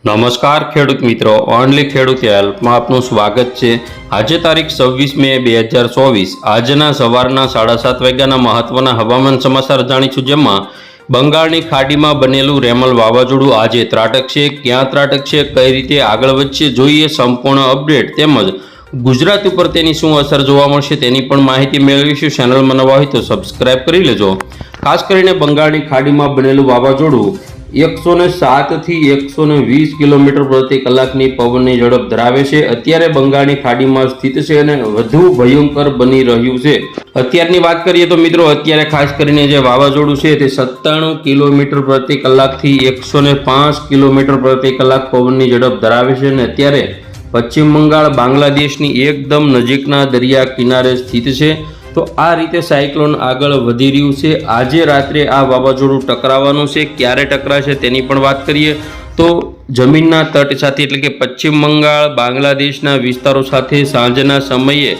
નમસ્કાર ખેડૂત મિત્રો, ઓનલી ખેડૂત હેલ્પમાં આપનું સ્વાગત છે। આજે તારીખ 26 મે 2024 આજના સવારના 7:30 વાગ્યાના મહત્વના હવામાન સમાચાર જાણીશું, જેમાં બંગાળની ખાડીમાં બનેલું રેમલ વાવાઝોડું આજે ત્રાટકશે, ક્યાં ત્રાટકશે, કઈ રીતે આગળ વધશે, જોઈએ સંપૂર્ણ અપડેટ। તેમજ ગુજરાત ઉપર તેની શું અસર જોવા મળશે તેની પણ માહિતી મેળવીશું। ચેનલમાં નવા હોય તો સબસ્ક્રાઇબ કરી લેજો। ખાસ કરીને બંગાળની ખાડીમાં બનેલું વાવાઝોડું 107 થી 120 કિલોમીટર પ્રતિ કલાકની પવનની ઝડપ ધરાવે છે। અત્યારે બંગાળની ખાડીમાં સ્થિત છે અને વધુ ભયંકર બની રહ્યું છે। અત્યારની વાત કરીએ તો મિત્રો, અત્યારે ખાસ કરીને જે વાવાઝોડું છે તે 97 કિલોમીટર પ્રતિ કલાકથી 105 કિલોમીટર પ્રતિ કલાક પવનની ઝડપ ધરાવે છે અને અત્યારે પશ્ચિમ બંગાળ બાંગ્લાદેશની એકદમ નજીકના દરિયા કિનારે સ્થિત છે। તો આ રીતે સાયક્લોન આગળ વધી રહ્યું છે। આજે રાત્રે આ વાવાઝોડું ટકરાવવાનું છે, ક્યારે ટકરાશે તેની પણ વાત કરીએ તો જમીનના તટ સાથે એટલે કે પશ્ચિમ બંગાળ બાંગ્લાદેશના વિસ્તારો સાથે સાંજના સમયે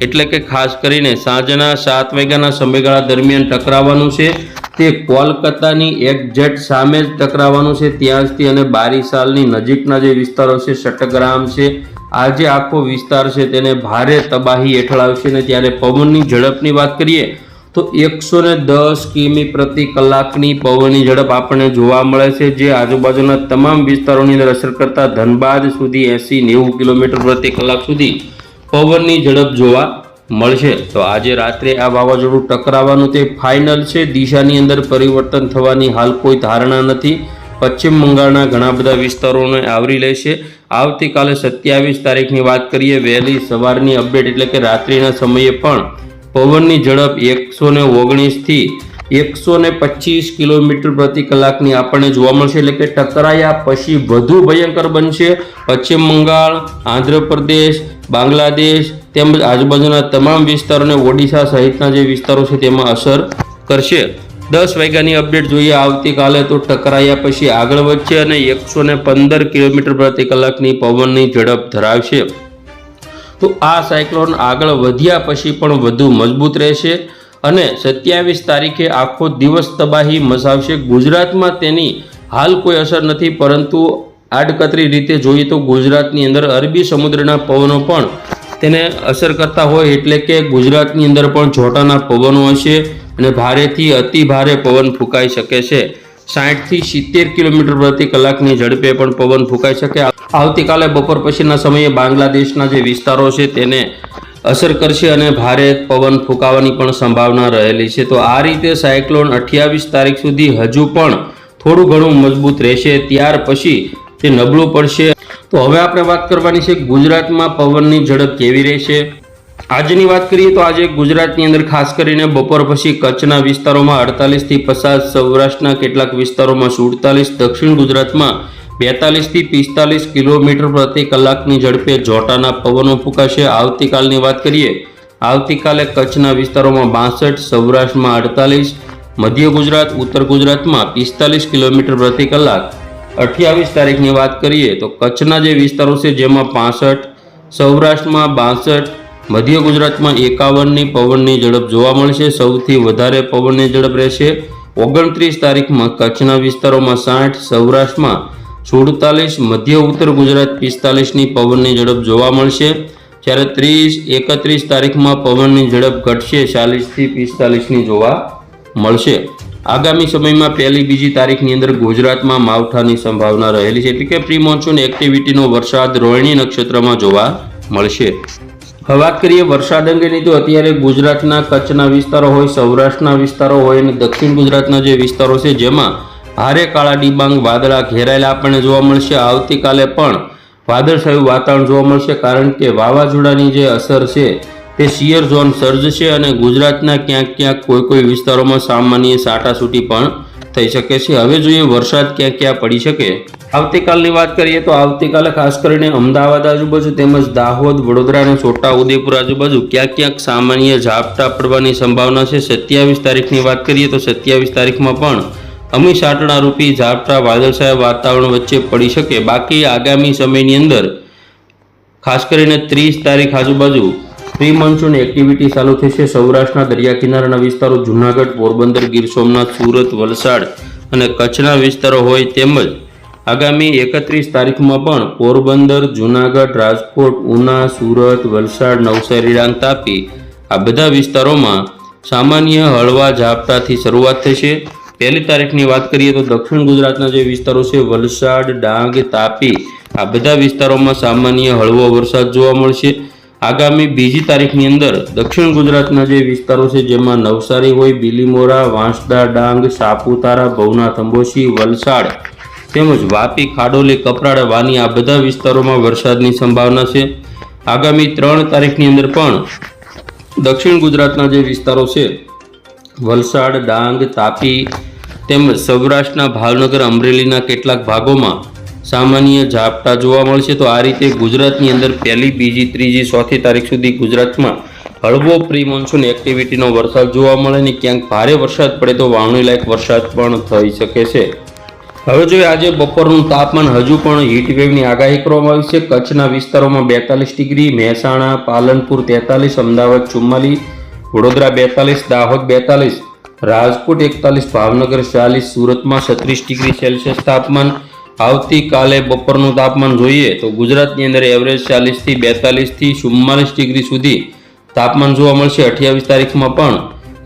એટલે કે ખાસ કરીને સાંજના 7 વાગ્યાના સમયગાળા દરમિયાન ટકરાવવાનું છે। તે કોલકાતાની એક્ઝેક્ટ સામે જ ટકરાવવાનું છે, ત્યાંથી અને બારીસાલની નજીકના જે વિસ્તારો છે, ચટ્ટગ્રામ છે, આ જે આખો વિસ્તાર છે તેને ભારે તબાહી હેઠળ આવશે। અને ત્યારે પવનની ઝડપની વાત કરીએ તો 110 કિમી પ્રતિ કલાકની પવનની ઝડપ આપણને જોવા મળે છે, જે આજુબાજુના તમામ વિસ્તારોની અંદર અસર કરતા ધનબાદ સુધી 80-90 કિલોમીટર પ્રતિ કલાક સુધી પવનની ઝડપ જોવા મળશે। તો આજે રાત્રે આ વાવાઝોડું ટકરાવવાનું તે ફાઇનલ છે। દિશાની અંદર પરિવર્તન થવાની હાલ કોઈ ધારણા નથી। પશ્ચિમ બંગાળના ઘણા બધા વિસ્તારોને આવરી લેશે। આવતીકાલે 27 તારીખની વાત કરીએ, વહેલી સવારની અપડેટ એટલે કે રાત્રિના સમયે પણ પવનની ઝડપ 119 થી 125 કિલોમીટર પ્રતિ કલાકની આપણને જોવા મળશે, એટલે કે ટકરાયા પછી વધુ ભયંકર બનશે। પશ્ચિમ બંગાળ, આંધ્રપ્રદેશ, બાંગ્લાદેશ તેમજ આજુબાજુના તમામ વિસ્તારોને ઓડિશા સહિતના જે વિસ્તારો છે તેમાં અસર કરશે। 10 વાગ્યાની અપડેટ જોઈએ આવતીકાલે તો ટકરાયા પછી આગળ વધશે અને 115 કિલોમીટર પ્રતિ કલાકની પવનની ઝડપ ધરાવશે। તો આ સાયક્લોન આગળ વધ્યા પછી પણ વધુ મજબૂત રહેશે અને 27 તારીખે આખો દિવસ તબાહી મચાવશે। ગુજરાતમાં તેની હાલ કોઈ અસર નથી, પરંતુ આડકતરી રીતે જોઈએ તો ગુજરાતની અંદર અરબી સમુદ્રના પવનો પણ તેને અસર કરતા હોય, એટલે કે ગુજરાતની અંદર પણ જોટાના પવનો હશે અને ભારેથી અતિ ભારે પવન ફૂંકાઈ શકે છે। 60 થી 70 કિલોમીટર પ્રતિ કલાકની ઝડપે પણ પવન ફૂંકાઈ શકે। આવતીકાલે બપોર પછીના સમયે બાંગ્લાદેશના જે વિસ્તારો છે તેને અસર કરશે અને ભારે પવન ફૂંકાવાની પણ સંભાવના રહેલી છે। તો આ રીતે સાયક્લોન 28 તારીખ સુધી હજુ પણ થોડું ઘણું મજબૂત રહેશે, ત્યાર પછી તે નબળું પડશે। તો હવે આપણે વાત કરવાની છે ગુજરાતમાં પવનની ઝડપ કેવી રહેશે। આજની વાત કરીએ તો આજે ગુજરાતની અંદર ખાસ કરીને બપોર પછી કચ્છના વિસ્તારોમાં 48 થી 50, સૌરાષ્ટ્રના કેટલાક વિસ્તારોમાં 47, દક્ષિણ ગુજરાતમાં 42 થી 45 કિલોમીટર પ્રતિ કલાકની ઝડપે જોટાના પવનો ફૂંકાશે। આવતીકાલની વાત કરીએ, આવતીકાલે કચ્છના વિસ્તારોમાં 62, સૌરાષ્ટ્રમાં 48, મધ્ય ગુજરાત, ઉત્તર ગુજરાતમાં 45 કિલોમીટર પ્રતિ કલાક। 28 તારીખની વાત કરીએ તો કચ્છના જે વિસ્તારો છે જેમાં 65, સૌરાષ્ટ્રમાં 62, મધ્ય ગુજરાતમાં 51ની પવનની ઝડપ જોવા મળશે। સૌથી વધારે પવનની ઝડપ રહેશે 29 તારીખમાં કચ્છના વિસ્તારોમાં 60, સૌરાષ્ટ્રમાં 47, મધ્ય ઉત્તર ગુજરાત 45ની પવનની ઝડપ જોવા મળશે। જ્યારે 30-31 તારીખમાં પવનની ઝડપ ઘટશે, 40 થી 45ની જોવા મળશે। આગામી સમયમાં 1-2 તારીખની અંદર ગુજરાતમાં માવઠાની સંભાવના રહેલી છે, એટલે કે પ્રી મોન્સૂન એક્ટિવિટીનો વરસાદ રોહિણી નક્ષત્રમાં જોવા મળશે। હવે વાત કરીએ વરસાદ અંગેની તો અત્યારે ગુજરાતના કચ્છના વિસ્તારો હોય, સૌરાષ્ટ્રના વિસ્તારો હોય અને દક્ષિણ ગુજરાતના જે વિસ્તારો છે જેમાં ભારે કાળા ડિબાંગ વાદળા ઘેરાયેલા આપણને જોવા મળશે। આવતીકાલે પણ વાદળછાયું વાતાવરણ જોવા મળશે, કારણ કે વાવાઝોડાની જે અસર છે તે શિયર ઝોન સર્જશે અને ગુજરાતના ક્યાંક ક્યાંક કોઈ વિસ્તારોમાં સામાન્ય છાંટાછૂટી પણ થઈ શકે છે। હવે જોઈએ વરસાદ ક્યાં ક્યાં પડી શકે। આવતીકાલની વાત કરીએ તો આવતીકાલે ખાસ કરીને અમદાવાદ આજુબાજુ તેમજ દાહોદ, વડોદરા અને છોટાઉદેપુર આજુબાજુ ક્યાંક ક્યાંક સામાન્ય ઝાપટા પડવાની સંભાવના છે। 27 તારીખની વાત કરીએ તો 27 તારીખમાં પણ અમી સાટણા રૂપી ઝાપટા વાદળછાયા વાતાવરણ વચ્ચે પડી શકે। બાકી આગામી સમયની અંદર ખાસ કરીને 30 તારીખ આજુબાજુ પ્રી મોન્સૂન એક્ટિવિટી ચાલુ થશે। સૌરાષ્ટ્રના દરિયા કિનારાના વિસ્તારો, જૂનાગઢ, પોરબંદર, ગીર સોમનાથ, સુરત, વલસાડ અને કચ્છના વિસ્તારો હોય તેમજ આગામી 31 તારીખમાં પણ પોરબંદર, જૂનાગઢ, રાજકોટ, ઉના, સુરત, વલસાડ, નવસારી, ડાંગ, તાપી આ બધા વિસ્તારોમાં સામાન્ય હળવા ઝાપટાથી શરૂઆત થશે. 1 તારીખની વાત કરીએ તો દક્ષિણ ગુજરાતના જે વિસ્તારો છે વલસાડ, ડાંગ, તાપી આ બધા વિસ્તારોમાં સામાન્ય હળવો વરસાદ જોવા મળશે. આગામી 2 તારીખની અંદર દક્ષિણ ગુજરાતના જે વિસ્તારો છે જેમાં નવસારી હોય, બીલીમોરા, વાંસદા, ડાંગ, સાપુતારા, ભવનાથ, અંબોશી, વલસાડ તેમજ વાપી, ખાડોલી, કપરાડા, વાની આ બધા વિસ્તારોમાં વરસાદની સંભાવના છે. આગામી 3 તારીખની અંદર પણ દક્ષિણ ગુજરાતના જે વિસ્તારો છે વલસાડ, ડાંગ, તાપી તેમજ સૌરાષ્ટ્રના ભાવનગર, અમરેલીના કેટલાક ભાગોમાં સામાન્ય ઝાપટા જોવા મળશે. તો આ રીતે ગુજરાતની અંદર 1, 2, 3, 4 તારીખ સુધી ગુજરાતમાં હળવો પ્રી મોન્સૂન એક્ટિવિટીનો વરસાદ જોવા મળે ને ક્યાંક ભારે વરસાદ પડે તો વાવણી લાયક વરસાદ પણ થઈ શકે છે. હવે જોઈએ આજે બપોરનું તાપમાન હજુ પણ હીટવેવની આગાહી કરવામાં આવી છે. કચ્છના વિસ્તારોમાં 42 ડિગ્રી, મહેસાણા, પાલનપુર 43, અમદાવાદ 44, વડોદરા 42, દાહોદ 42, રાજકોટ 41, ભાવનગર 40, સુરતમાં 36 ડિગ્રી સેલ્સિયસ તાપમાન. આવતીકાલે બપોરનું તાપમાન જોઈએ તો ગુજરાતની અંદર એવરેજ 40 થી 42 થી 44 ડિગ્રી સુધી તાપમાન જોવા મળશે. 28 તારીખમાં પણ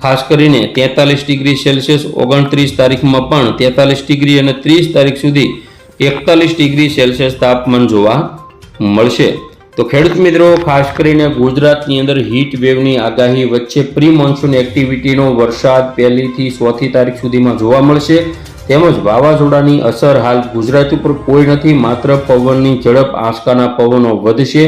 ખાસ કરીને 43 ડિગ્રી સેલ્સિયસ, 29 તારીખમાં પણ 43 ડિગ્રી અને 30 તારીખ સુધી 41 ડિગ્રી સેલ્સિયસ તાપમાન જોવા મળશે. તો ખેડૂત મિત્રો ખાસ કરીને ગુજરાતની અંદર હીટ વેવની આગાહી વચ્ચે પ્રી મોન્સૂન એક્ટિવિટીનો વરસાદ 1 થી 4 તારીખ સુધીમાં જોવા મળશે. તેમજ વાવાઝોડાની અસર હાલ ગુજરાત ઉપર કોઈ નથી, માત્ર પવનની ઝડપ આંચકાના પવનો વધશે.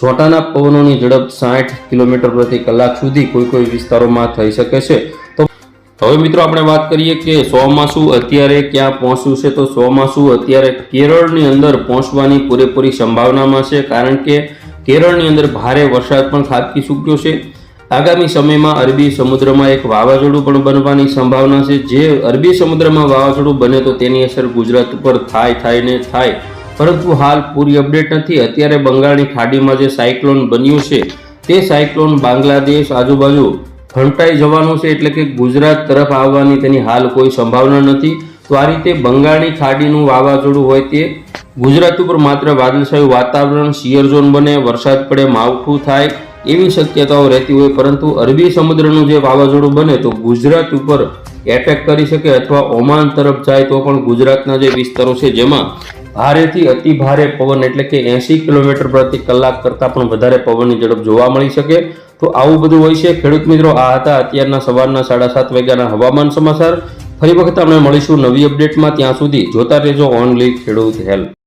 છોટાના પવનોની ઝડપ 60 કિલોમીટર પ્રતિ કલાક સુધી કોઈ વિસ્તારોમાં થઈ શકે છે. તો હવે મિત્રો આપણે વાત કરીએ કે ચોમાસું અત્યારે ક્યાં પહોંચ્યું છે. તો ચોમાસું અત્યારે કેરળની અંદર પહોંચવાની પૂરેપૂરી સંભાવનામાં છે, કારણ કે કેરળની અંદર ભારે વરસાદ પણ ખાબકી ચૂક્યો છે. આગામી સમયમાં અરબી સમુદ્રમાં એક વાવાઝોડું પણ બનવાની સંભાવના છે. જે અરબી સમુદ્રમાં વાવાઝોડું બને તો તેની અસર ગુજરાત ઉપર થાય, પરંતુ હાલ પૂરી અપડેટ નથી. અત્યારે બંગાળની ખાડીમાં જે સાયક્લોન બન્યું છે તે સાયક્લોન બાંગ્લાદેશ આજુબાજુ ફંટાઈ જવાનું છે, એટલે કે ગુજરાત તરફ આવવાની તેની હાલ કોઈ સંભાવના નથી. તો આ રીતે બંગાળની ખાડીનું વાવાઝોડું હોય તે ગુજરાત ઉપર માત્ર વાદળછાયું વાતાવરણ, શિયર ઝોન બને, વરસાદ પડે, માવઠું થાય એવી શક્યતાઓ રહેતી હોય, પરંતુ અરબી સમુદ્રનું જે વાવાઝોડું બને તો ગુજરાત ઉપર એટેક કરી શકે અથવા ઓમાન તરફ જાય તો પણ ગુજરાતના જે વિસ્તારો છે જેમાં ભારેથી અતિ ભારે પવન એટલે કે 80 કિલોમીટર પ્રતિ કલાક કરતાં પણ વધારે પવનની ઝડપ જોવા મળી શકે. તો આવું બધું હોય છે. ખેડૂત મિત્રો આ હતા અત્યારના સવારના 7:30 વાગ્યાના હવામાન સમાચાર. ફરી વખત આપણે મળીશું નવી અપડેટમાં. ત્યાં સુધી જોતા રહેજો ઓનલી ખેડૂત હેલ્પ.